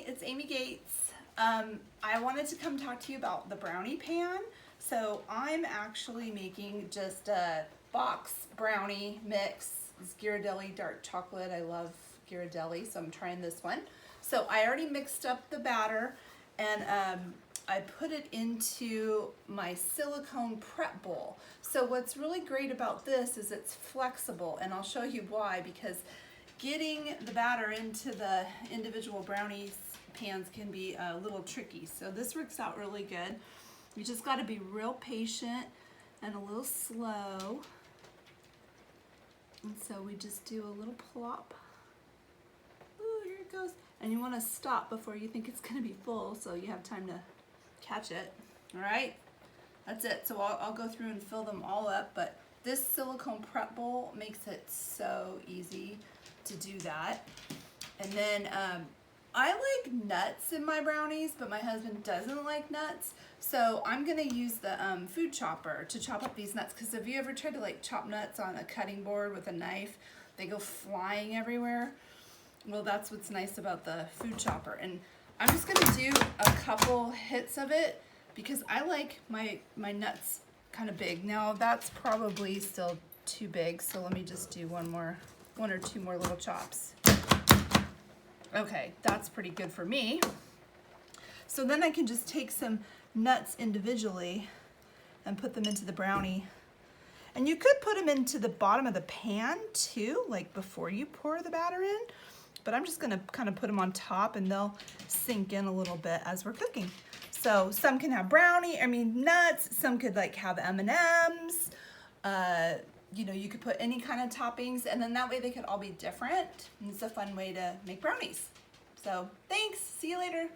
it's Amy Gates. I wanted to come talk to you about the brownie pan. So I'm actually making just a box brownie mix. It's Ghirardelli dark chocolate. I love Ghirardelli, so I'm trying this one. So I already mixed up the batter and I put it into my silicone prep bowl. So what's really great about this is it's flexible, and I'll show you why, because getting the batter into the individual brownies pans can be a little tricky. So this works out really good. You just got to be real patient and a little slow. And so we just do a little plop. Ooh, here it goes. And you want to stop before you think it's going to be full, so you have time to catch it. All right, that's it. So I'll go through and fill them all up, but this silicone prep bowl makes it so easy to do that. And then I like nuts in my brownies, but my husband doesn't like nuts, so I'm gonna use the food chopper to chop up these nuts, because have you ever tried to like chop nuts on a cutting board with a knife? They go flying everywhere. Well, that's what's nice about the food chopper. And I'm just gonna do a couple hits of it because I like my nuts kind of big. Now that's probably still too big, so let me just do one or two more little chops. Okay, that's pretty good for me. So then I can just take some nuts individually and put them into the brownie. And you could put them into the bottom of the pan too, like before you pour the batter in. But I'm just gonna kind of put them on top, and they'll sink in a little bit as we're cooking. So some can have nuts, some could like have M&Ms. You know, you could put any kind of toppings, and then that way they could all be different. And it's a fun way to make brownies. So thanks, see you later.